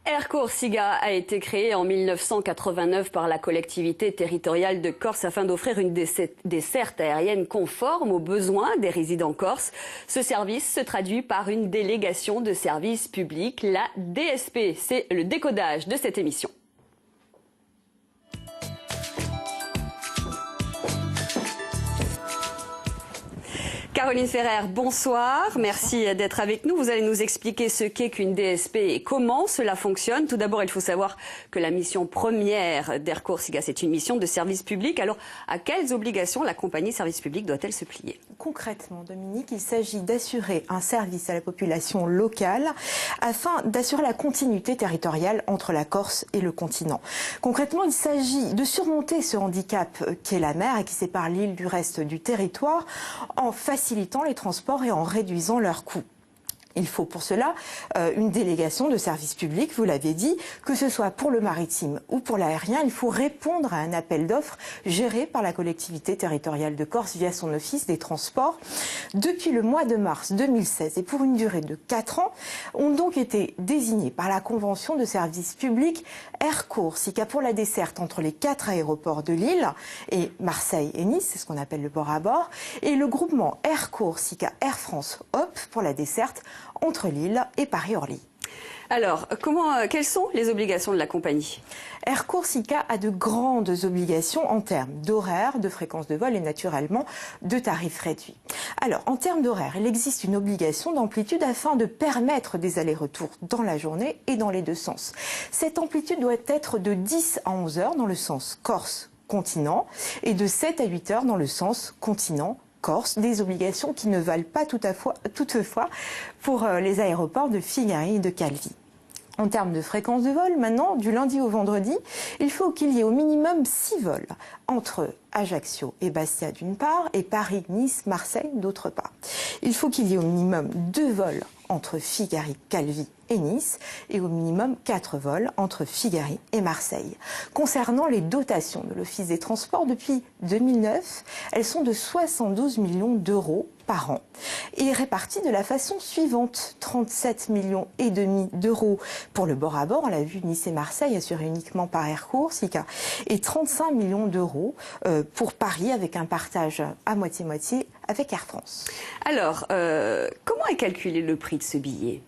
Air Corsica a été créé en 1989 par la collectivité territoriale de Corse afin d'offrir une desserte aérienne conforme aux besoins des résidents corses. Ce service se traduit par une délégation de service public, la DSP. C'est le décodage de cette émission. Caroline Ferrer, bonsoir. Merci d'être avec nous. Vous allez nous expliquer ce qu'est qu'une DSP et comment cela fonctionne. Tout d'abord, il faut savoir que la mission première d'Air Corsica, c'est une mission de service public. Alors, à quelles obligations la compagnie service public doit-elle se plier? Concrètement, Dominique, il s'agit d'assurer un service à la population locale afin d'assurer la continuité territoriale entre la Corse et le continent. Concrètement, il s'agit de surmonter ce handicap qu'est la mer et qui sépare l'île du reste du territoire en facilitant les transports et en réduisant leurs coûts. Il faut pour cela une délégation de service public, vous l'avez dit, que ce soit pour le maritime ou pour l'aérien. Il faut répondre à un appel d'offres géré par la collectivité territoriale de Corse via son office des transports. Depuis le mois de mars 2016 et pour une durée de 4 ans, ont donc été désignés par la convention de service public Air Corsica pour la desserte entre les 4 aéroports de l'île et Marseille et Nice, c'est ce qu'on appelle le port à bord, et le groupement Air Corsica Air France Hop pour la desserte entre Lille et Paris-Orly. Alors, quelles sont les obligations de la compagnie? Air Corsica a de grandes obligations en termes d'horaire, de fréquence de vol et naturellement de tarifs réduits. Alors, en termes d'horaire, il existe une obligation d'amplitude afin de permettre des allers-retours dans la journée et dans les deux sens. Cette amplitude doit être de 10 à 11 heures dans le sens Corse-Continent et de 7 à 8 heures dans le sens Continent Corse, des obligations qui ne valent pas toutefois pour les aéroports de Figari et de Calvi. En termes de fréquence de vol, maintenant, du lundi au vendredi, il faut qu'il y ait au minimum 6 vols entre Ajaccio et Bastia d'une part et Paris, Nice, Marseille d'autre part. Il faut qu'il y ait au minimum 2 vols entre Figari, Calvi et Nice et au minimum 4 vols entre Figari et Marseille. Concernant les dotations de l'Office des Transports, depuis 2009, elles sont de 72 millions d'euros par an et réparties de la façon suivante: 37 millions et demi d'euros pour le bord à bord, on l'a vu, Nice et Marseille assurés uniquement par Air Corsica, et 35 millions d'euros pour Paris avec un partage à moitié-moitié avec Air France. Alors, comment est calculé le prix de ce billet ?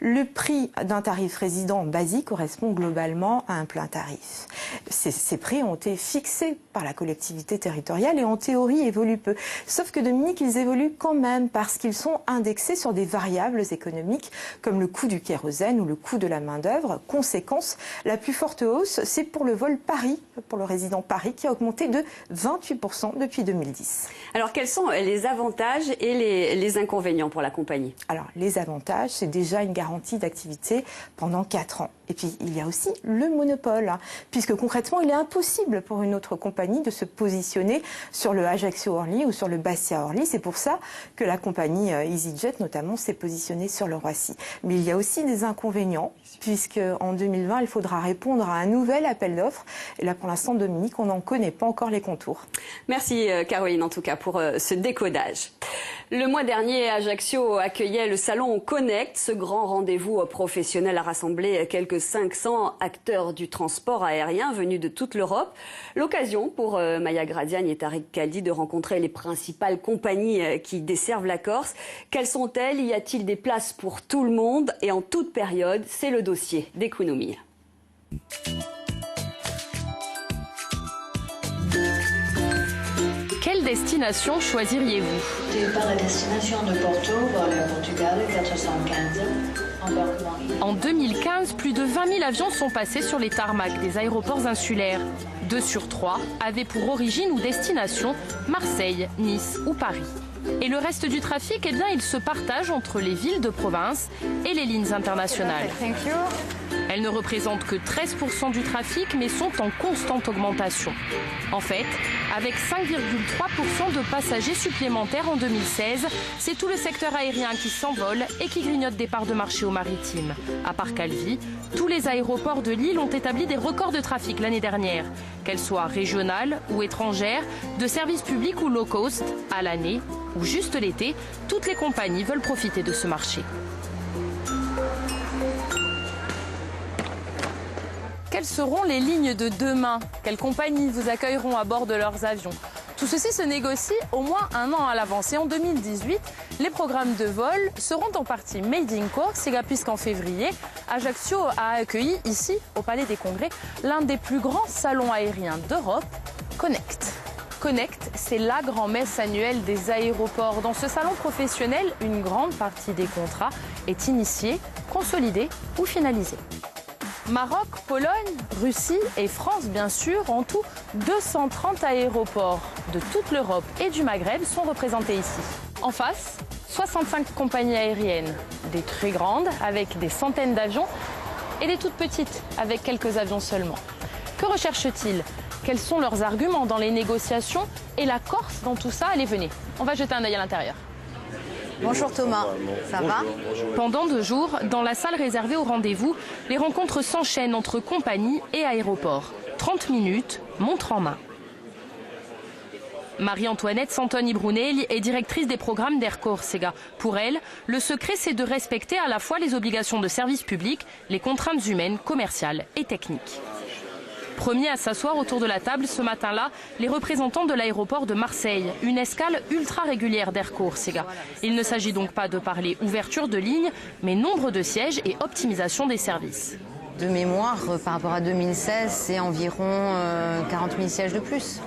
Le prix d'un tarif résident basique correspond globalement à un plein tarif. Ces prix ont été fixés par la collectivité territoriale et en théorie évoluent peu. Sauf que, Dominique, ils évoluent quand même parce qu'ils sont indexés sur des variables économiques comme le coût du kérosène ou le coût de la main-d'œuvre. Conséquence, la plus forte hausse, c'est pour le vol Paris, pour le résident Paris, qui a augmenté de 28% depuis 2010. Alors, quels sont les avantages et les inconvénients pour la compagnie? Alors, les avantages, c'est déjà une garantie d'activité pendant 4 ans. Et puis, il y a aussi le monopole, puisque concrètement, il est impossible pour une autre compagnie de se positionner sur le Ajaccio-Orly ou sur le Bastia-Orly. C'est pour ça que la compagnie EasyJet, notamment, s'est positionnée sur le Roissy. Mais il y a aussi des inconvénients, puisque en 2020, il faudra répondre à un nouvel appel d'offres. Et là, pour l'instant, Dominique, on n'en connaît pas encore les contours. Merci Caroline, en tout cas, pour ce décodage. Le mois dernier, Ajaccio accueillait le salon Connect. Ce grand rendez-vous professionnel a rassemblé quelques 500 acteurs du transport aérien venus de toute l'Europe. L'occasion pour Maya Gradiani et Tariq Kaldi de rencontrer les principales compagnies qui desservent la Corse. Quelles sont-elles? Y a-t-il des places pour tout le monde? Et en toute période, c'est le dossier d'Economia. Quelle destination choisiriez-vous? Départ la destination de Porto, vol à Portugal 415, embarquement. En 2015, plus de 20 000 avions sont passés sur les tarmacs des aéroports insulaires. 2 sur 3 avaient pour origine ou destination Marseille, Nice ou Paris. Et le reste du trafic, eh bien, il se partage entre les villes de province et les lignes internationales. Elles ne représentent que 13% du trafic, mais sont en constante augmentation. En fait, avec 5,3% de passagers supplémentaires en 2016, c'est tout le secteur aérien qui s'envole et qui grignote des parts de marché au maritime. À part Calvi, tous les aéroports de l'île ont établi des records de trafic l'année dernière. Qu'elles soient régionales ou étrangères, de services publics ou low cost, à l'année ou juste l'été, toutes les compagnies veulent profiter de ce marché. quelles seront les lignes de demain? Quelles compagnies vous accueilleront à bord de leurs avions? Tout ceci se négocie au moins un an à l'avance. Et en 2018, les programmes de vol seront en partie made in Corsica, puisqu'en février, Ajaccio a accueilli ici, au Palais des Congrès, l'un des plus grands salons aériens d'Europe, Connect. Connect, c'est la grand-messe annuelle des aéroports. Dans ce salon professionnel, une grande partie des contrats est initiée, consolidée ou finalisée. Maroc, Pologne, Russie et France, bien sûr, en tout 230 aéroports de toute l'Europe et du Maghreb sont représentés ici. En face, 65 compagnies aériennes, des très grandes avec des centaines d'avions et des toutes petites avec quelques avions seulement. Que recherchent-ils? Quels sont leurs arguments dans les négociations et la Corse dans tout ça? Allez, venez, on va jeter un œil à l'intérieur. Bonjour Thomas, ça va? Pendant 2 jours, dans la salle réservée au rendez-vous, les rencontres s'enchaînent entre compagnies et aéroports. 30 minutes, montre en main. Marie-Antoinette Santoni Brunelli est directrice des programmes d'Air Corsica. Pour elle, le secret, c'est de respecter à la fois les obligations de service public, les contraintes humaines, commerciales et techniques. Premiers à s'asseoir autour de la table ce matin-là, les représentants de l'aéroport de Marseille, une escale ultra régulière d'Air Corsica. Il ne s'agit donc pas de parler ouverture de ligne, mais nombre de sièges et optimisation des services. De mémoire, par rapport à 2016, c'est environ 40 000 sièges de plus.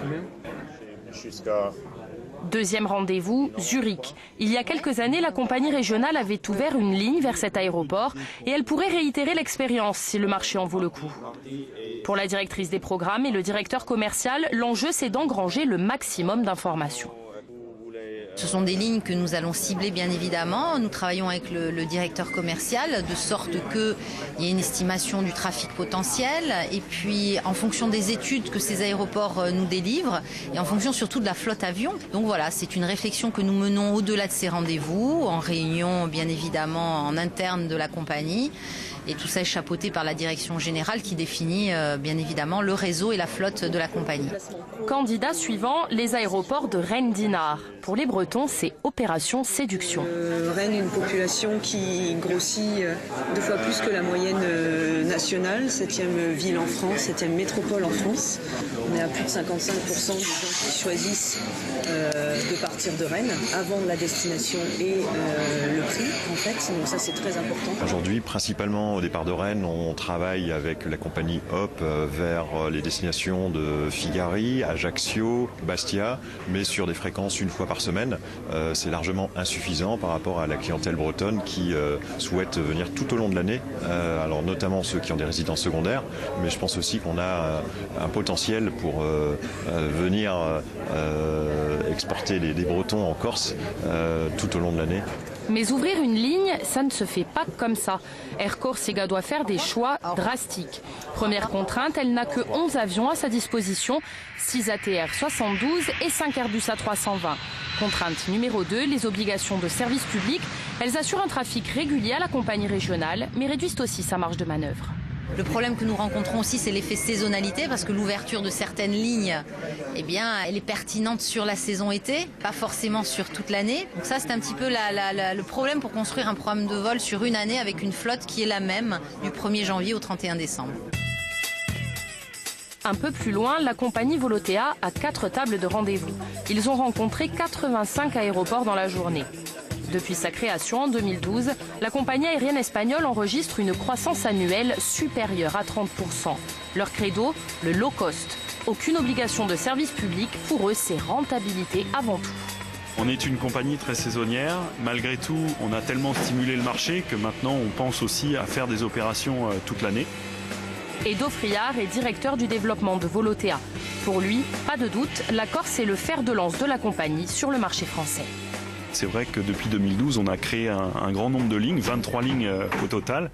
Deuxième rendez-vous, Zurich. Il y a quelques années, la compagnie régionale avait ouvert une ligne vers cet aéroport et elle pourrait réitérer l'expérience si le marché en vaut le coup. Pour la directrice des programmes et le directeur commercial, l'enjeu c'est d'engranger le maximum d'informations. Ce sont des lignes que nous allons cibler bien évidemment. Nous travaillons avec le directeur commercial de sorte qu'il y ait une estimation du trafic potentiel et puis en fonction des études que ces aéroports nous délivrent et en fonction surtout de la flotte avion. Donc voilà, c'est une réflexion que nous menons au-delà de ces rendez-vous, en réunion bien évidemment en interne de la compagnie. Et tout ça est chapeauté par la direction générale qui définit bien évidemment le réseau et la flotte de la compagnie. Candidat suivant, les aéroports de Rennes-Dinard. Pour les Bretons, c'est opération séduction. Rennes, une population qui grossit 2 fois plus que la moyenne nationale, 7e ville en France, 7e métropole en France. On est à plus de 55% des gens qui choisissent de partir de Rennes avant la destination et le prix en fait. Donc ça c'est très important. Aujourd'hui, principalement au départ de Rennes, on travaille avec la compagnie Hop vers les destinations de Figari, Ajaccio, Bastia, mais sur des fréquences une fois par semaine. C'est largement insuffisant par rapport à la clientèle bretonne qui souhaite venir tout au long de l'année, alors notamment ceux qui ont des résidences secondaires, mais je pense aussi qu'on a un potentiel pour venir exporter les Bretons en Corse tout au long de l'année. Mais ouvrir une ligne, ça ne se fait pas comme ça. Air Corsica doit faire des choix drastiques. Première contrainte, elle n'a que 11 avions à sa disposition, 6 ATR 72 et 5 Airbus A320. Contrainte numéro 2, les obligations de service public. Elles assurent un trafic régulier à la compagnie régionale, mais réduisent aussi sa marge de manœuvre. Le problème que nous rencontrons aussi, c'est l'effet saisonnalité, parce que l'ouverture de certaines lignes, eh bien, elle est pertinente sur la saison été, pas forcément sur toute l'année. Donc ça, c'est un petit peu le problème pour construire un programme de vol sur une année avec une flotte qui est la même du 1er janvier au 31 décembre. Un peu plus loin, la compagnie Volotea a 4 tables de rendez-vous. Ils ont rencontré 85 aéroports dans la journée. Depuis sa création en 2012, la compagnie aérienne espagnole enregistre une croissance annuelle supérieure à 30%. Leur credo, le low cost. Aucune obligation de service public, pour eux c'est rentabilité avant tout. On est une compagnie très saisonnière. Malgré tout, on a tellement stimulé le marché que maintenant on pense aussi à faire des opérations toute l'année. Edo Friard est directeur du développement de Volotea. Pour lui, pas de doute, la Corse est le fer de lance de la compagnie sur le marché français. C'est vrai que depuis 2012, on a créé un grand nombre de lignes, 23 lignes au total,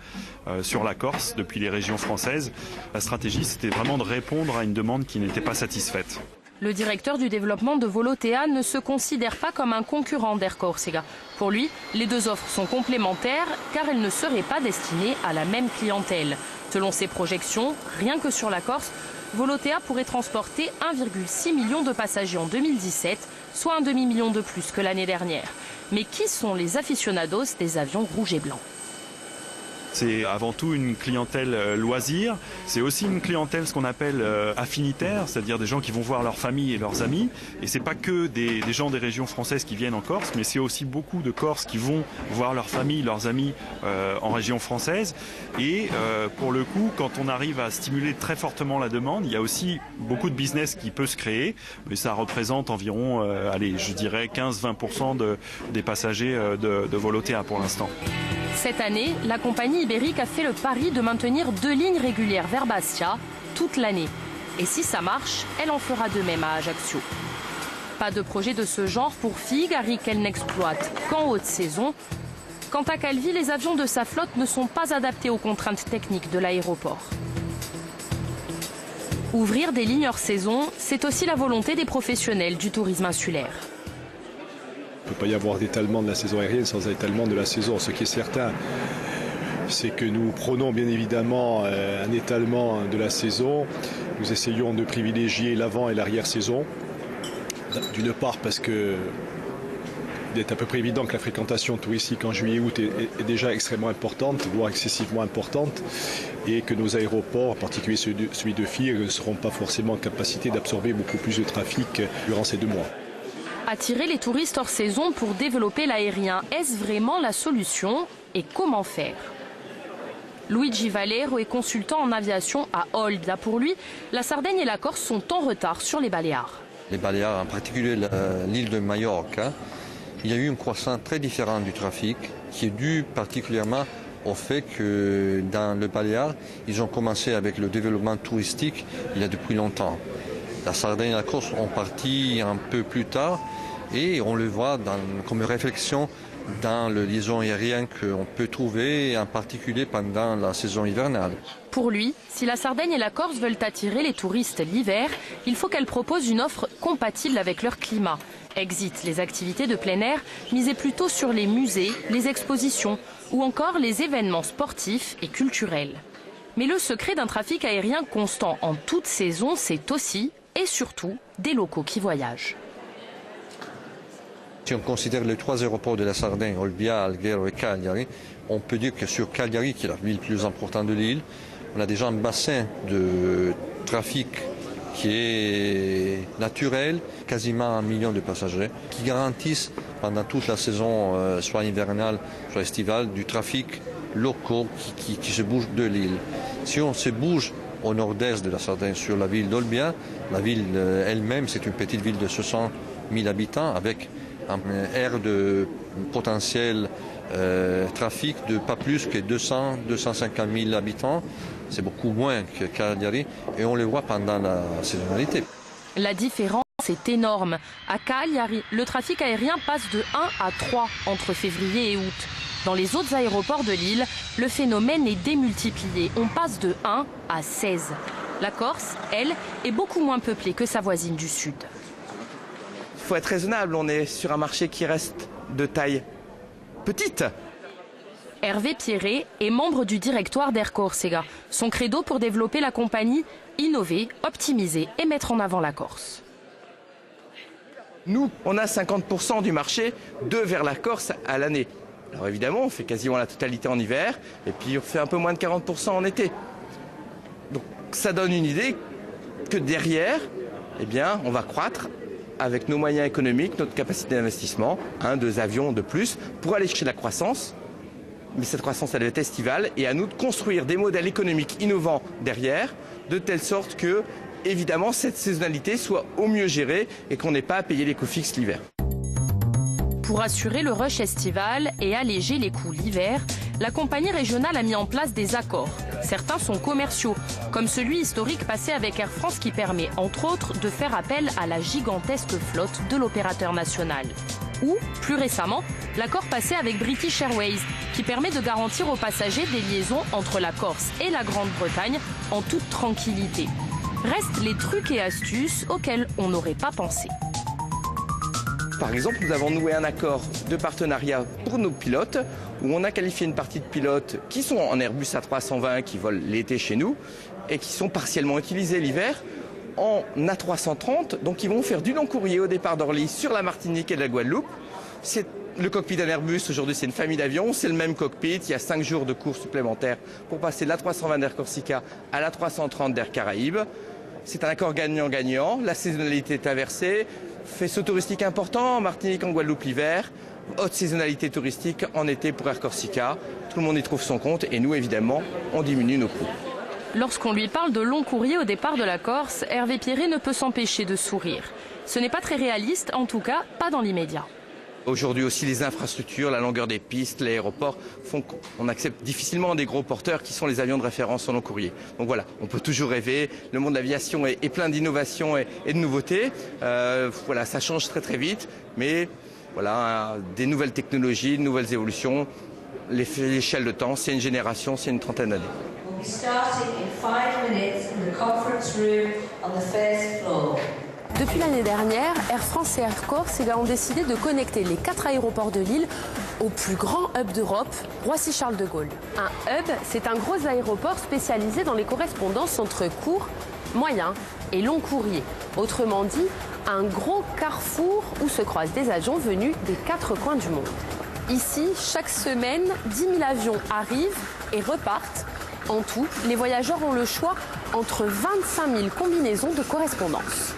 sur la Corse, depuis les régions françaises. La stratégie, c'était vraiment de répondre à une demande qui n'était pas satisfaite. Le directeur du développement de Volotea ne se considère pas comme un concurrent d'Air Corsica. Pour lui, les 2 offres sont complémentaires car elles ne seraient pas destinées à la même clientèle. Selon ses projections, rien que sur la Corse, Volotea pourrait transporter 1,6 million de passagers en 2017, soit un demi-million de plus que l'année dernière. Mais qui sont les aficionados des avions rouges et blancs? C'est avant tout une clientèle loisir. C'est aussi une clientèle, ce qu'on appelle affinitaire, c'est-à-dire des gens qui vont voir leur famille et leurs amis. Et c'est pas que des gens des régions françaises qui viennent en Corse, mais c'est aussi beaucoup de Corses qui vont voir leur famille, leurs amis en région française. Et pour le coup, quand on arrive à stimuler très fortement la demande, il y a aussi beaucoup de business qui peut se créer. Mais ça représente environ, je dirais 15-20% des passagers de Volotea pour l'instant. Cette année, la compagnie ibérique a fait le pari de maintenir 2 lignes régulières vers Bastia toute l'année. Et si ça marche, elle en fera de même à Ajaccio. Pas de projet de ce genre pour Figari qu'elle n'exploite qu'en haute saison. Quant à Calvi, les avions de sa flotte ne sont pas adaptés aux contraintes techniques de l'aéroport. Ouvrir des lignes hors saison, c'est aussi la volonté des professionnels du tourisme insulaire. Il ne peut pas y avoir d'étalement de la saison aérienne sans étalement de la saison. Ce qui est certain, c'est que nous prenons bien évidemment un étalement de la saison. Nous essayons de privilégier l'avant et l'arrière-saison. D'une part parce que il est à peu près évident que la fréquentation touristique en juillet-août est déjà extrêmement importante, voire excessivement importante, et que nos aéroports, en particulier celui de Fir, ne seront pas forcément en capacité d'absorber beaucoup plus de trafic durant ces 2 mois. Attirer les touristes hors saison pour développer l'aérien, est-ce vraiment la solution? Et comment faire? Luigi Valero est consultant en aviation à Olbia. Pour lui, la Sardaigne et la Corse sont en retard sur les Baléares. Les Baléares, en particulier l'île de Majorque, il y a eu une croissance très différente du trafic qui est due particulièrement au fait que dans le Baléares, ils ont commencé avec le développement touristique il y a depuis longtemps. La Sardaigne et la Corse ont parti un peu plus tard et on le voit comme réflexion dans le liaison aérien qu'on peut trouver, en particulier pendant la saison hivernale. Pour lui, si la Sardaigne et la Corse veulent attirer les touristes l'hiver, il faut qu'elles proposent une offre compatible avec leur climat. Exit les activités de plein air, misez plutôt sur les musées, les expositions ou encore les événements sportifs et culturels. Mais le secret d'un trafic aérien constant en toute saison, c'est aussi et surtout des locaux qui voyagent. Si on considère les 3 aéroports de la Sardaigne, Olbia, Alghero et Cagliari, on peut dire que sur Cagliari, qui est la ville plus importante de l'île, on a déjà un bassin de trafic qui est naturel, quasiment 1 million de passagers, qui garantissent pendant toute la saison, soit hivernale, soit estivale, du trafic local qui se bouge de l'île. Si on se bouge au nord-est de la Sardaigne, sur la ville d'Olbia, la ville elle-même, c'est une petite ville de 60 000 habitants avec un aire de potentiel trafic de pas plus que 250 000 habitants. C'est beaucoup moins que Cagliari et on le voit pendant la saisonnalité. La différence est énorme. À Cagliari, le trafic aérien passe de 1 à 3 entre février et août. Dans les autres aéroports de l'île, le phénomène est démultiplié. On passe de 1 à 16. La Corse, elle, est beaucoup moins peuplée que sa voisine du sud. Il faut être raisonnable, on est sur un marché qui reste de taille petite. Hervé Pierret est membre du directoire d'Air Corsica. Son credo pour développer la compagnie, innover, optimiser et mettre en avant la Corse. Nous, on a 50% du marché vers la Corse à l'année. Alors évidemment, on fait quasiment la totalité en hiver et puis on fait un peu moins de 40% en été. Donc ça donne une idée que derrière, eh bien, on va croître avec nos moyens économiques, notre capacité d'investissement, 1-2 avions de plus, pour aller chercher la croissance. Mais cette croissance, elle est estivale et à nous de construire des modèles économiques innovants derrière, de telle sorte que, évidemment, cette saisonnalité soit au mieux gérée et qu'on n'ait pas à payer les coûts fixes l'hiver. Pour assurer le rush estival et alléger les coûts l'hiver, la compagnie régionale a mis en place des accords. Certains sont commerciaux, comme celui historique passé avec Air France qui permet, entre autres, de faire appel à la gigantesque flotte de l'opérateur national. Ou, plus récemment, l'accord passé avec British Airways, qui permet de garantir aux passagers des liaisons entre la Corse et la Grande-Bretagne en toute tranquillité. Restent les trucs et astuces auxquels on n'aurait pas pensé. Par exemple, nous avons noué un accord de partenariat pour nos pilotes, où on a qualifié une partie de pilotes qui sont en Airbus A320, qui volent l'été chez nous, et qui sont partiellement utilisés l'hiver, en A330, donc ils vont faire du long courrier au départ d'Orly sur la Martinique et la Guadeloupe. C'est Le cockpit d'un Airbus, aujourd'hui, c'est une famille d'avions. C'est le même cockpit. Il y a 5 jours de cours supplémentaires pour passer de l'A320 d'Air Corsica à l'A330 d'Air Caraïbes. C'est un accord gagnant-gagnant. La saisonnalité est inversée. Faisceau touristique important en Martinique, en Guadeloupe l'hiver. Haute saisonnalité touristique en été pour Air Corsica. Tout le monde y trouve son compte et nous, évidemment, on diminue nos coûts. Lorsqu'on lui parle de long courrier au départ de la Corse, Hervé Pierret ne peut s'empêcher de sourire. Ce n'est pas très réaliste, en tout cas pas dans l'immédiat. Aujourd'hui aussi, les infrastructures, la longueur des pistes, l'aéroport font qu'on accepte difficilement des gros porteurs qui sont les avions de référence en long courrier. Donc voilà, on peut toujours rêver. Le monde de l'aviation est plein d'innovations et de nouveautés. Voilà, ça change très très vite, mais voilà, des nouvelles technologies, de nouvelles évolutions. L'échelle de temps, c'est une génération, c'est une trentaine d'années. Depuis l'année dernière, Air France et Air Corsica ont décidé de connecter les 4 aéroports de l'île au plus grand hub d'Europe, Roissy-Charles de Gaulle. Un hub, c'est un gros aéroport spécialisé dans les correspondances entre court, moyen et long courrier. Autrement dit, un gros carrefour où se croisent des avions venus des 4 coins du monde. Ici, chaque semaine, 10 000 avions arrivent et repartent. En tout, les voyageurs ont le choix entre 25 000 combinaisons de correspondance.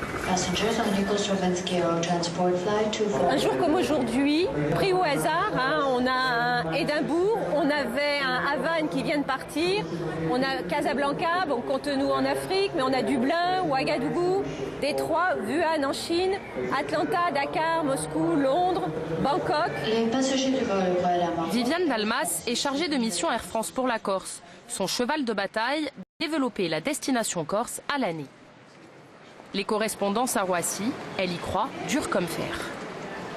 Un jour comme aujourd'hui, pris au hasard, on a un Édimbourg, on avait un Havane qui vient de partir, on a Casablanca, bon, compte-nous en Afrique, mais on a Dublin, Ouagadougou, Détroit, Wuhan en Chine, Atlanta, Dakar, Moscou, Londres, Bangkok. Viviane Dalmas est chargée de mission Air France pour la Corse. Son cheval de bataille, développer la destination corse à l'année. Les correspondances à Roissy, elle y croit, dur comme fer.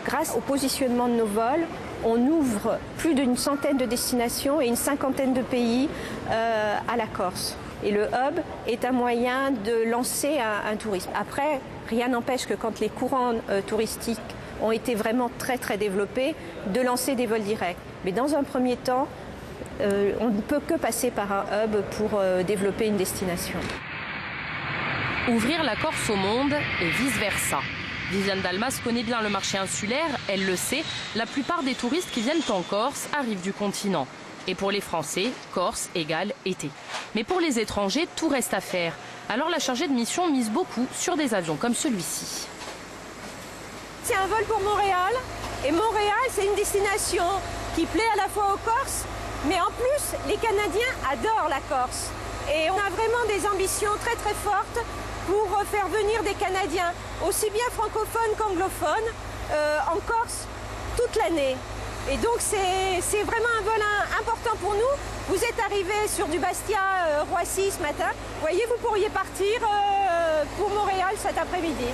Grâce au positionnement de nos vols, on ouvre plus d'une centaine de destinations et une cinquantaine de pays à la Corse. Et le hub est un moyen de lancer un tourisme. Après, rien n'empêche que quand les courants touristiques ont été vraiment très très développés, de lancer des vols directs. Mais dans un premier temps, on ne peut que passer par un hub pour développer une destination. Ouvrir la Corse au monde et vice-versa. Viviane Dalmas connaît bien le marché insulaire, elle le sait, la plupart des touristes qui viennent en Corse arrivent du continent. Et pour les Français, Corse égale été. Mais pour les étrangers, tout reste à faire. Alors la chargée de mission mise beaucoup sur des avions comme celui-ci. C'est un vol pour Montréal, et Montréal c'est une destination qui plaît à la fois aux Corses, mais en plus les Canadiens adorent la Corse. Et on a vraiment des ambitions très très fortes pour faire venir des Canadiens, aussi bien francophones qu'anglophones, en Corse toute l'année. Et donc c'est vraiment un vol important pour nous. Vous êtes arrivé sur du Bastia-Roissy ce matin. Vous voyez, vous pourriez partir pour Montréal cet après-midi.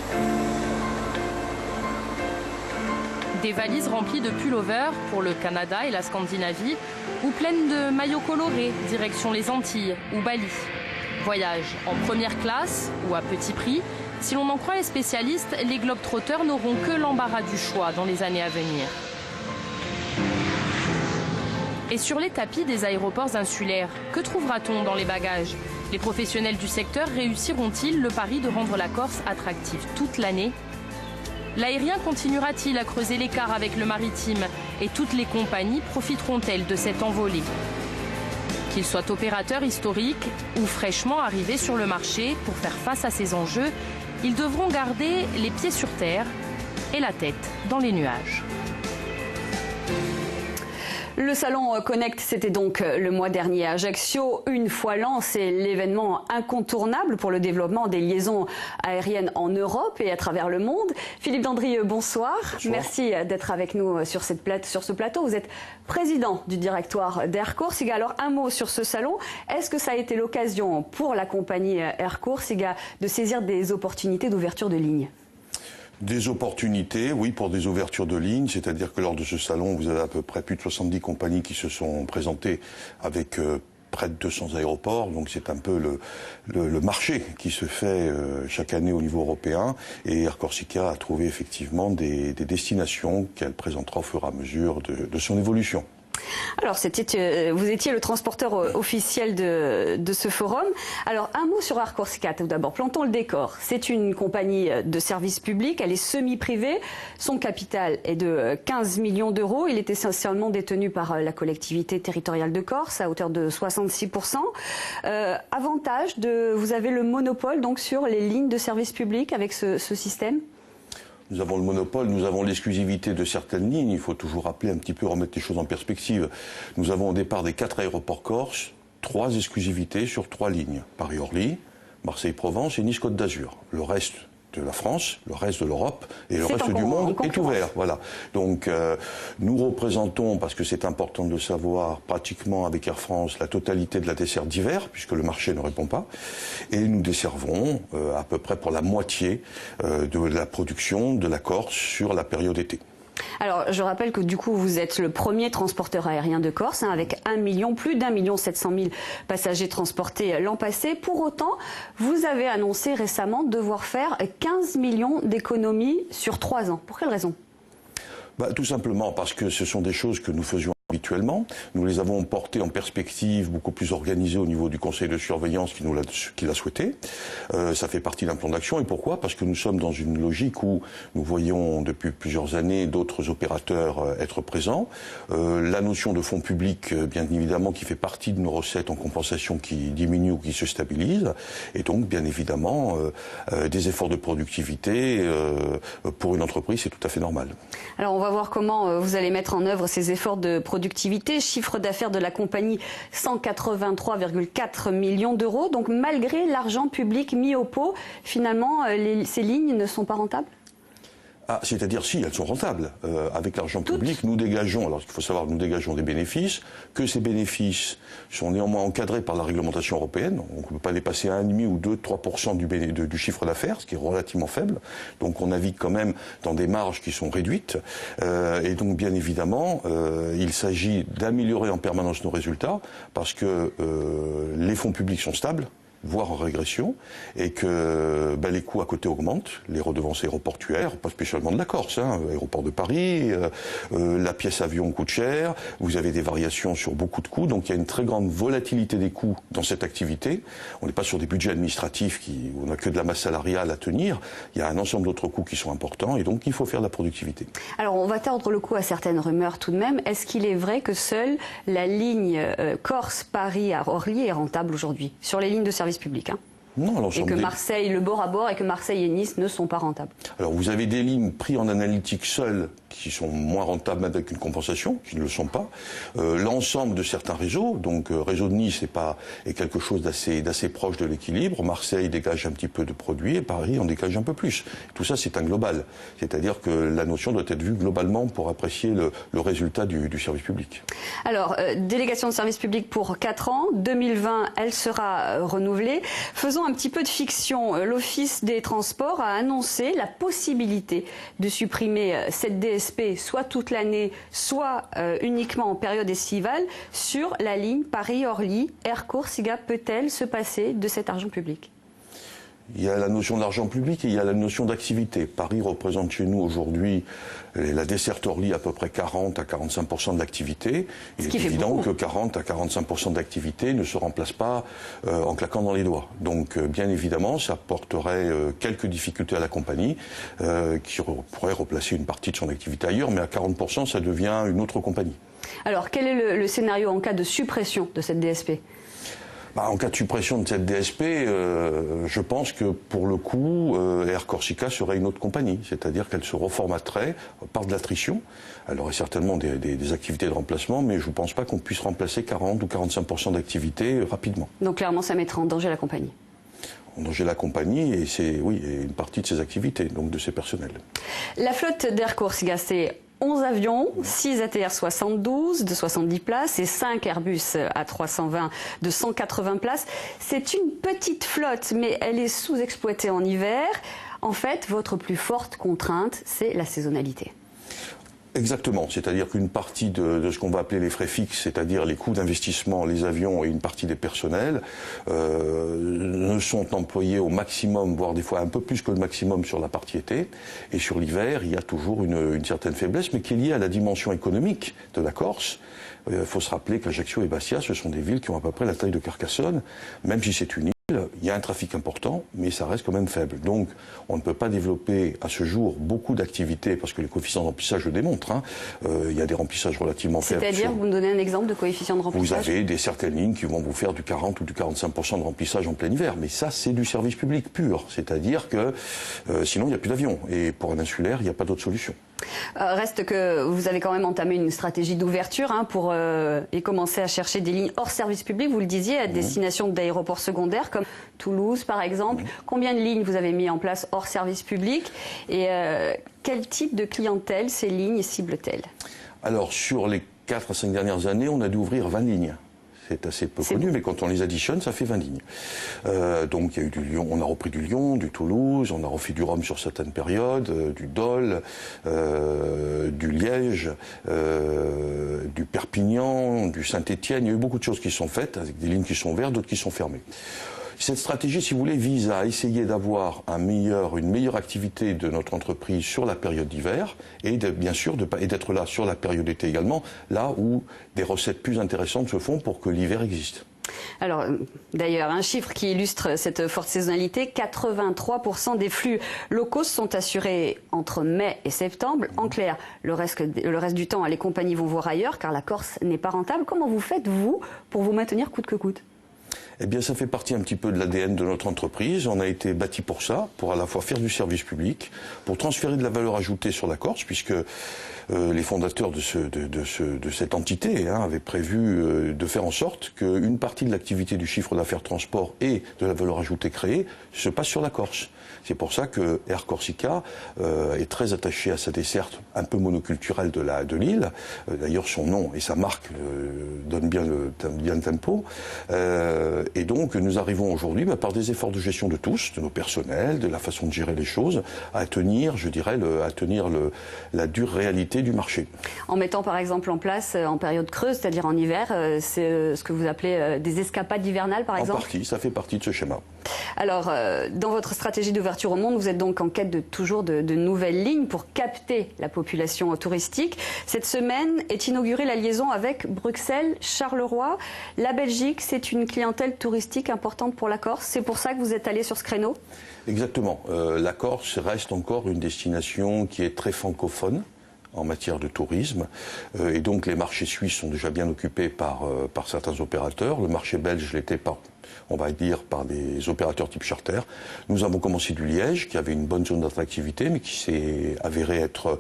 Des valises remplies de pullovers pour le Canada et la Scandinavie ou pleines de maillots colorés, direction les Antilles ou Bali. Voyage en première classe ou à petit prix. Si l'on en croit les spécialistes, les globetrotters n'auront que l'embarras du choix dans les années à venir. Et sur les tapis des aéroports insulaires, que trouvera-t-on dans les bagages? Les professionnels du secteur réussiront-ils le pari de rendre la Corse attractive toute l'année? L'aérien continuera-t-il à creuser l'écart avec le maritime? Et toutes les compagnies profiteront-elles de cette envolée? Qu'ils soient opérateurs historiques ou fraîchement arrivés sur le marché pour faire face à ces enjeux, ils devront garder les pieds sur terre et la tête dans les nuages. Le salon Connect, c'était donc le mois dernier à Ajaccio. Une fois lancé, l'événement incontournable pour le développement des liaisons aériennes en Europe et à travers le monde. Philippe Dandry, bonsoir. Bonjour. Merci d'être avec nous sur ce plateau. Vous êtes président du directoire d'Air Corsica. Alors un mot sur ce salon. Est-ce que ça a été l'occasion pour la compagnie Air Corsica de saisir des opportunités d'ouverture de lignes ? Des opportunités, oui, pour des ouvertures de lignes, c'est-à-dire que lors de ce salon, vous avez à peu près plus de 70 compagnies qui se sont présentées avec près de 200 aéroports, donc c'est un peu le marché qui se fait chaque année au niveau européen, et Air Corsica a trouvé effectivement des destinations qu'elle présentera au fur et à mesure de son évolution. Alors, vous étiez le transporteur officiel de ce forum. Alors, un mot sur Air Corsica, tout d'abord. Plantons le décor. C'est une compagnie de service public, elle est semi-privée. Son capital est de 15 millions d'euros. Il est essentiellement détenu par la collectivité territoriale de Corse, à hauteur de 66%. Avantage, vous avez le monopole donc sur les lignes de service public avec ce système ? Nous avons le monopole, nous avons l'exclusivité de certaines lignes. Il faut toujours rappeler un petit peu, remettre les choses en perspective. Nous avons au départ des 4 aéroports corses, 3 exclusivités sur 3 lignes. Paris-Orly, Marseille-Provence et Nice-Côte d'Azur. Le reste de la France, le reste de l'Europe et le reste du monde est ouvert. Voilà. Donc nous représentons, parce que c'est important de le savoir, pratiquement avec Air France, la totalité de la desserte d'hiver, puisque le marché ne répond pas. Et nous desservons à peu près pour la moitié de la production de la Corse sur la période été. Alors, je rappelle que du coup, vous êtes le premier transporteur aérien de Corse, avec plus d'1,7 million passagers transportés l'an passé. Pour autant, vous avez annoncé récemment devoir faire 15 millions d'économies sur 3 ans. Pour quelle raison ? Tout simplement parce que ce sont des choses que nous faisions habituellement. Nous les avons portées en perspective beaucoup plus organisée au niveau du conseil de surveillance qui l'a souhaité. Ça fait partie d'un plan d'action. Et pourquoi ? Parce que nous sommes dans une logique où nous voyons depuis plusieurs années d'autres opérateurs être présents. La notion de fonds publics, bien évidemment, qui fait partie de nos recettes en compensation qui diminue ou qui se stabilise. Et donc, bien évidemment, des efforts de productivité pour une entreprise, c'est tout à fait normal. Alors, on va voir comment vous allez mettre en œuvre ces efforts de productivité. Chiffre d'affaires de la compagnie 183,4 millions d'euros. Donc malgré l'argent public mis au pot, finalement, ces lignes ne sont pas rentables ? C'est-à-dire si, elles sont rentables. Avec l'argent public, nous dégageons, alors il faut savoir, nous dégageons des bénéfices, que ces bénéfices sont néanmoins encadrés par la réglementation européenne. On ne peut pas dépasser 1,5 ou 2-3% du chiffre d'affaires, ce qui est relativement faible. Donc on navigue quand même dans des marges qui sont réduites. Et donc bien évidemment, il s'agit d'améliorer en permanence nos résultats, parce que les fonds publics sont stables, voire en régression, et que les coûts à côté augmentent, les redevances aéroportuaires, pas spécialement de la Corse, aéroport de Paris, la pièce avion coûte cher, vous avez des variations sur beaucoup de coûts, donc il y a une très grande volatilité des coûts dans cette activité. On n'est pas sur des budgets administratifs où on n'a que de la masse salariale à tenir, il y a un ensemble d'autres coûts qui sont importants, et donc il faut faire de la productivité. Alors on va tordre le cou à certaines rumeurs tout de même. Est-ce qu'il est vrai que seule la ligne Corse-Paris à Orly est rentable aujourd'hui, sur les lignes de service public, Non, et que Marseille, le bord à bord, et que Marseille et Nice ne sont pas rentables. Alors vous avez des lignes prises en analytique seules qui sont moins rentables avec une compensation, qui ne le sont pas. L'ensemble de certains réseaux, donc réseau de Nice est quelque chose d'assez proche de l'équilibre. Marseille dégage un petit peu de produits et Paris en dégage un peu plus. Tout ça, c'est un global. C'est-à-dire que la notion doit être vue globalement pour apprécier le résultat du service public. Alors, délégation de service public pour 4 ans. 2020, elle sera renouvelée. Faisons un petit peu de fiction. L'Office des transports a annoncé la possibilité de supprimer cette DSP soit toute l'année, soit uniquement en période estivale sur la ligne Paris-Orly. Air Corsica peut-elle se passer de cet argent public ? Il y a la notion d'argent public et il y a la notion d'activité. Paris représente chez nous aujourd'hui la desserte Orly à peu près 40 à 45% de l'activité. Il est évident que 40 à 45% d'activité ne se remplace pas en claquant dans les doigts. Donc bien évidemment, ça porterait quelques difficultés à la compagnie qui pourrait replacer une partie de son activité ailleurs, mais à 40%, ça devient une autre compagnie. Alors quel est le scénario en cas de suppression de cette DSP ? En cas de suppression de cette DSP, je pense que pour le coup, Air Corsica serait une autre compagnie, c'est-à-dire qu'elle se reformaterait par de l'attrition. Elle aurait certainement des activités de remplacement, mais je ne pense pas qu'on puisse remplacer 40 ou 45% d'activité rapidement. Donc clairement, ça mettrait en danger la compagnie. En danger la compagnie et une partie de ses activités, donc de ses personnels. La flotte d'Air Corsica, c'est 11 avions, 6 ATR 72 de 70 places et 5 Airbus A320 de 180 places. C'est une petite flotte, mais elle est sous-exploitée en hiver. En fait, votre plus forte contrainte, c'est la saisonnalité. Exactement, c'est-à-dire qu'une partie de ce qu'on va appeler les frais fixes, c'est-à-dire les coûts d'investissement, les avions et une partie des personnels, ne sont employés au maximum, voire des fois un peu plus que le maximum sur la partie été. Et sur l'hiver, il y a toujours une certaine faiblesse, mais qui est liée à la dimension économique de la Corse. Il faut se rappeler qu'Ajaccio et Bastia, ce sont des villes qui ont à peu près la taille de Carcassonne, même si c'est une île. Il y a un trafic important, mais ça reste quand même faible. Donc, on ne peut pas développer à ce jour beaucoup d'activités, parce que les coefficients de remplissage le démontrent. Il y a des remplissages relativement faibles. C'est-à-dire, vous me donnez un exemple de coefficient de remplissage? Vous avez certaines lignes qui vont vous faire du 40 ou du 45% de remplissage en plein hiver. Mais ça, c'est du service public pur. C'est-à-dire que sinon, il n'y a plus d'avion. Et pour un insulaire, il n'y a pas d'autre solution. Reste que vous avez quand même entamé une stratégie d'ouverture pour et commencer à chercher des lignes hors service public, vous le disiez, à destination d'aéroports secondaires comme Toulouse par exemple. Combien de lignes vous avez mis en place hors service public et quel type de clientèle ces lignes ciblent-elles? Alors sur les 4 à 5 dernières années, on a dû ouvrir 20 lignes. C'est assez peu connu, mais quand on les additionne, ça fait 20 lignes. Donc il y a eu du Lyon, on a repris du Lyon, du Toulouse, on a refait du Rhum sur certaines périodes, du Dole, du Liège, du Perpignan, du Saint-Étienne. Il y a eu beaucoup de choses qui sont faites, avec des lignes qui sont ouvertes, d'autres qui sont fermées. Cette stratégie, si vous voulez, vise à essayer d'avoir une meilleure activité de notre entreprise sur la période d'hiver et bien sûr d'être là sur la période d'été également, là où des recettes plus intéressantes se font pour que l'hiver existe. Alors, d'ailleurs, un chiffre qui illustre cette forte saisonnalité, 83% des flux locaux sont assurés entre mai et septembre. En clair, le reste du temps, les compagnies vont voir ailleurs car la Corse n'est pas rentable. Comment vous faites, vous, pour vous maintenir coûte que coûte ? Eh bien, ça fait partie un petit peu de l'ADN de notre entreprise. On a été bâti pour ça, pour à la fois faire du service public, pour transférer de la valeur ajoutée sur la Corse, puisque les fondateurs de cette entité avaient prévu de faire en sorte qu'une partie de l'activité du chiffre d'affaires transport et de la valeur ajoutée créée se passe sur la Corse. C'est pour ça que Air Corsica est très attaché à sa desserte un peu monoculturelle de l'île. D'ailleurs, son nom et sa marque donnent bien le tempo. Et donc, nous arrivons aujourd'hui, par des efforts de gestion de tous, de nos personnels, de la façon de gérer les choses, à tenir, je dirais, la dure réalité du marché. En mettant par exemple en place, en période creuse, c'est-à-dire en hiver, c'est ce que vous appelez des escapades hivernales par exemple? En partie, ça fait partie de ce schéma. Alors, dans votre stratégie d'ouverture au monde, vous êtes donc en quête de nouvelles lignes pour capter la population touristique. Cette semaine est inaugurée la liaison avec Bruxelles, Charleroi. La Belgique, c'est une clientèle touristique importante pour la Corse. C'est pour ça que vous êtes allé sur ce créneau? Exactement. La Corse reste encore une destination qui est très francophone en matière de tourisme. Et donc les marchés suisses sont déjà bien occupés par certains opérateurs. Le marché belge l'était on va dire par des opérateurs type charter. Nous avons commencé du Liège, qui avait une bonne zone d'attractivité, mais qui s'est avéré être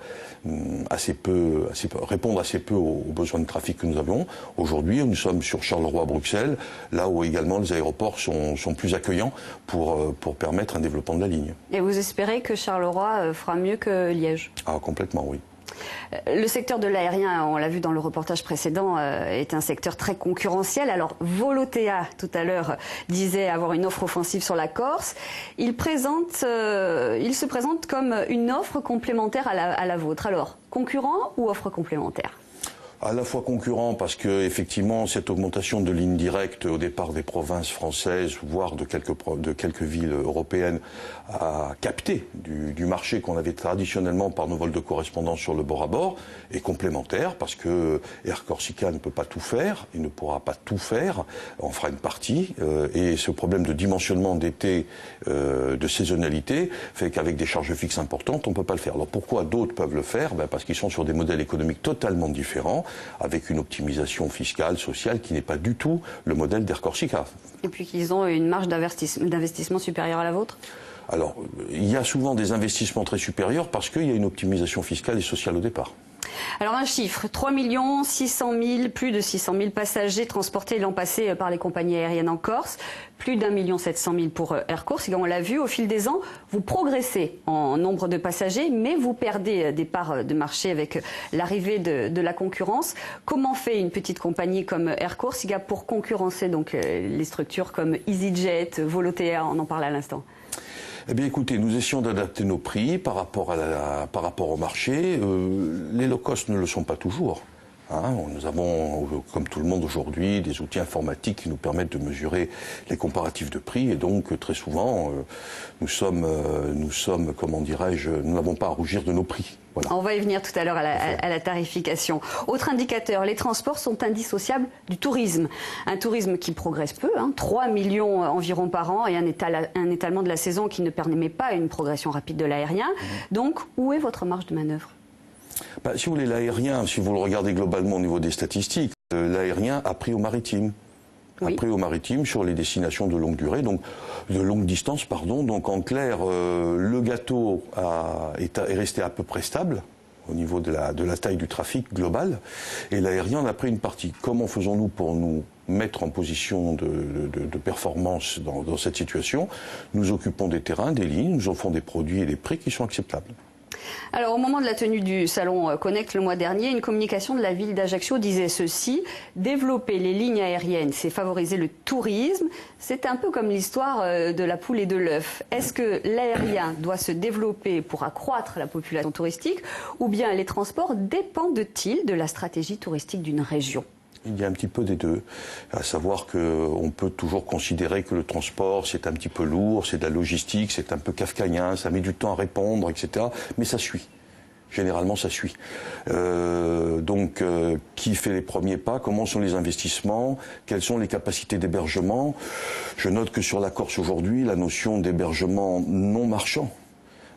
répondre assez peu aux besoins de trafic que nous avions. Aujourd'hui, nous sommes sur Charleroi-Bruxelles, là où également les aéroports sont plus accueillants pour permettre un développement de la ligne. Et vous espérez que Charleroi fera mieux que Liège? Ah, complètement, oui. Le secteur de l'aérien, on l'a vu dans le reportage précédent, est un secteur très concurrentiel. Alors Volotea, tout à l'heure, disait avoir une offre offensive sur la Corse. Il se présente comme une offre complémentaire à la vôtre. Alors, concurrent ou offre complémentaire ? À la fois concurrent parce que effectivement cette augmentation de lignes directes au départ des provinces françaises, voire de quelques villes européennes, a capté du marché qu'on avait traditionnellement par nos vols de correspondance sur le bord à bord, et complémentaire parce que Air Corsica ne peut pas tout faire, il ne pourra pas tout faire, on fera une partie, et ce problème de dimensionnement d'été, de saisonnalité, fait qu'avec des charges fixes importantes, on ne peut pas le faire. Alors pourquoi d'autres peuvent le faire? Parce qu'ils sont sur des modèles économiques totalement différents, avec une optimisation fiscale, sociale, qui n'est pas du tout le modèle d'Air Corsica. Et puis qu'ils ont une marge d'investissement supérieure à la vôtre? Alors, il y a souvent des investissements très supérieurs parce qu'il y a une optimisation fiscale et sociale au départ. Alors un chiffre, 3 600 000, plus de 600 000 passagers transportés l'an passé par les compagnies aériennes en Corse, plus d'1 700 000 pour Air Corse. Et on l'a vu, au fil des ans, vous progressez en nombre de passagers, mais vous perdez des parts de marché avec l'arrivée de la concurrence. Comment fait une petite compagnie comme Air Corsica pour concurrencer donc les structures comme EasyJet, Volotea, on en parlait à l'instant? Eh bien écoutez, nous essayons d'adapter nos prix par rapport au marché. Les low cost ne le sont pas toujours. Nous avons, comme tout le monde aujourd'hui, des outils informatiques qui nous permettent de mesurer les comparatifs de prix et donc très souvent, nous sommes, comment dirais-je, nous n'avons pas à rougir de nos prix. Voilà. On va y venir tout à l'heure à la tarification. Autre indicateur, les transports sont indissociables du tourisme. Un tourisme qui progresse peu, 3 millions environ par an et un étalement de la saison qui ne permet pas une progression rapide de l'aérien. Donc, où est votre marge de manœuvre ? Si vous voulez, l'aérien, si vous le regardez globalement au niveau des statistiques, l'aérien a pris au maritime. Oui. A pris au maritime sur les destinations de longue durée, donc de longue distance, pardon. Donc en clair, le gâteau est resté à peu près stable au niveau de la taille du trafic global, et l'aérien en a pris une partie. Comment faisons-nous pour nous mettre en position de performance dans cette situation? Nous occupons des terrains, des lignes, nous offrons des produits et des prix qui sont acceptables. Alors, au moment de la tenue du salon Connect le mois dernier, une communication de la ville d'Ajaccio disait ceci: développer les lignes aériennes, c'est favoriser le tourisme. C'est un peu comme l'histoire de la poule et de l'œuf. Est-ce que l'aérien doit se développer pour accroître la population touristique, ou bien les transports dépendent-ils de la stratégie touristique d'une région ? Il y a un petit peu des deux, à savoir qu'on peut toujours considérer que le transport c'est un petit peu lourd, c'est de la logistique, c'est un peu kafkaïen, ça met du temps à répondre, etc. Mais ça suit. Généralement, ça suit. Donc, qui fait les premiers pas? Comment sont les investissements? Quelles sont les capacités d'hébergement? Je note que sur la Corse aujourd'hui, la notion d'hébergement non marchand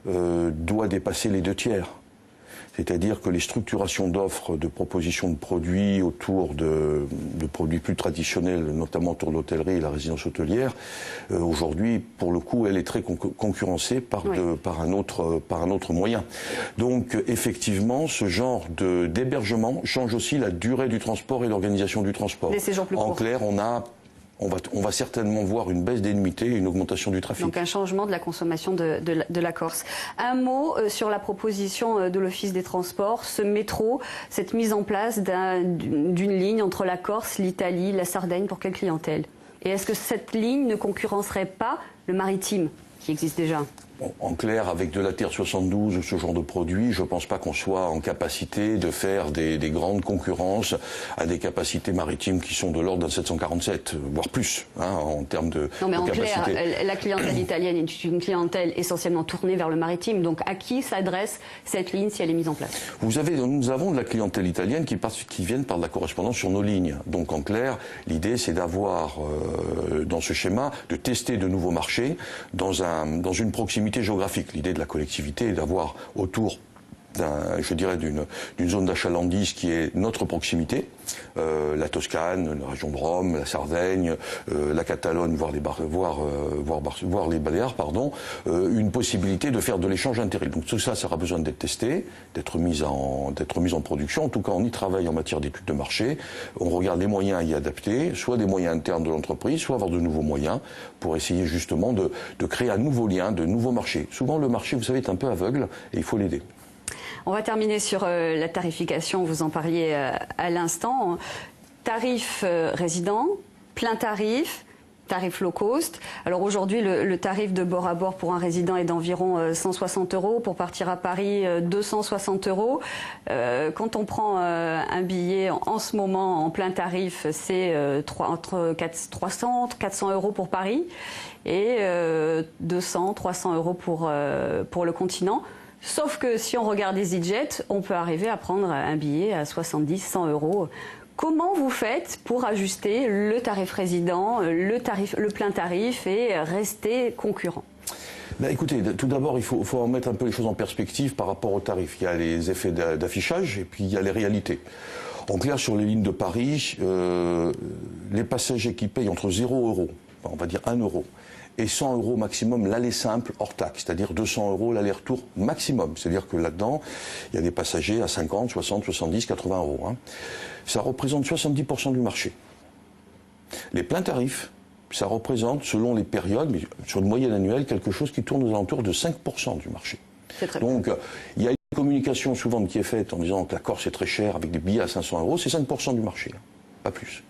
doit dépasser les 2/3. C'est-à-dire que les structurations d'offres, de propositions de produits autour de produits plus traditionnels, notamment autour de l'hôtellerie et la résidence hôtelière, aujourd'hui, pour le coup, elle est très concurrencée par un autre moyen. Donc, effectivement, ce genre d'hébergement change aussi la durée du transport et l'organisation du transport. En clair, on va certainement voir une baisse des nuitées et une augmentation du trafic. Donc un changement de la consommation de la Corse. Un mot sur la proposition de l'Office des Transports, ce métro, cette mise en place d'une ligne entre la Corse, l'Italie, la Sardaigne, pour quelle clientèle? Et est-ce que cette ligne ne concurrencerait pas le maritime qui existe déjà? En clair, avec de la Terre 72 ou ce genre de produit, je ne pense pas qu'on soit en capacité de faire des grandes concurrences à des capacités maritimes qui sont de l'ordre d'un 747, voire plus, en termes de capacité. Non, mais en clair, la clientèle italienne est une clientèle essentiellement tournée vers le maritime. Donc, à qui s'adresse cette ligne si elle est mise en place? Nous avons de la clientèle italienne qui viennent par de la correspondance sur nos lignes. Donc, en clair, l'idée, c'est d'avoir, dans ce schéma, de tester de nouveaux marchés dans une proximité géographique. L'idée de la collectivité est d'avoir autour d'une zone d'achalandise qui est notre proximité, la Toscane, la région de Rome, la Sardaigne, la Catalogne, voire les Baléares, une possibilité de faire de l'échange intérieur. Donc tout ça, ça aura besoin d'être testé, d'être mis en production. En tout cas, on y travaille en matière d'études de marché. On regarde les moyens à y adapter, soit des moyens internes de l'entreprise, soit avoir de nouveaux moyens pour essayer justement de créer un nouveau lien, de nouveaux marchés. Souvent, le marché, vous savez, est un peu aveugle et il faut l'aider. On va terminer sur la tarification, vous en parliez à l'instant. Tarif résident, plein tarif, tarif low cost. Alors aujourd'hui, le tarif de bord à bord pour un résident est d'environ 160 €. Pour partir à Paris, 260 €. Quand on prend un billet en ce moment en plein tarif, c'est entre 300 et 400 € pour Paris et 200, 300 € pour le continent. Sauf que si on regarde EasyJet, on peut arriver à prendre un billet à 70, 100 €. Comment vous faites pour ajuster le tarif résident, le plein tarif et rester concurrent? Écoutez, tout d'abord, il faut remettre un peu les choses en perspective par rapport aux tarifs. Il y a les effets d'affichage et puis il y a les réalités. En clair, sur les lignes de Paris, les passagers qui payent entre 0 €, on va dire 1 €, et 100 € maximum l'aller simple hors taxe, c'est-à-dire 200 € l'aller-retour maximum. C'est-à-dire que là-dedans, il y a des passagers à 50, 60, 70, 80 €. Ça représente 70% du marché. Les pleins tarifs, ça représente, selon les périodes, mais sur une moyenne annuelle, quelque chose qui tourne aux alentours de 5% du marché. Donc, il y a une communication souvent qui est faite en disant que la Corse est très chère avec des billets à 500 €, c'est 5% du marché, pas plus.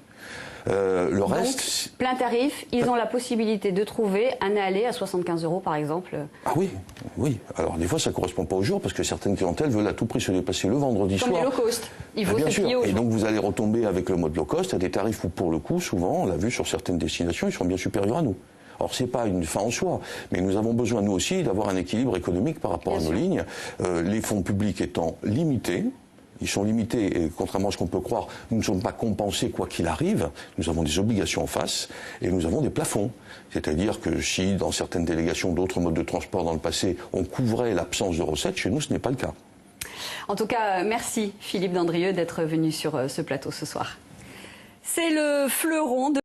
Le reste... Donc, plein tarif, ils ont la possibilité de trouver un aller à 75 € par exemple. Ah oui, oui. Alors des fois ça ne correspond pas au jour parce que certaines clientèles veulent à tout prix se déplacer le vendredi soir. Comme les low cost, il faut bien se sûr. plier au Et jour. donc vous allez retomber avec le mode low cost à des tarifs où pour le coup, souvent, on l'a vu sur certaines destinations, ils sont bien supérieurs à nous. Alors c'est pas une fin en soi, mais nous avons besoin nous aussi d'avoir un équilibre économique par rapport à nos lignes. Les fonds publics étant limités, ils sont limités et contrairement à ce qu'on peut croire, nous ne sommes pas compensés quoi qu'il arrive. Nous avons des obligations en face et nous avons des plafonds. C'est-à-dire que si dans certaines délégations d'autres modes de transport dans le passé, on couvrait l'absence de recettes, chez nous ce n'est pas le cas. En tout cas, merci Philippe Dandrieux d'être venu sur ce plateau ce soir. C'est le fleuron de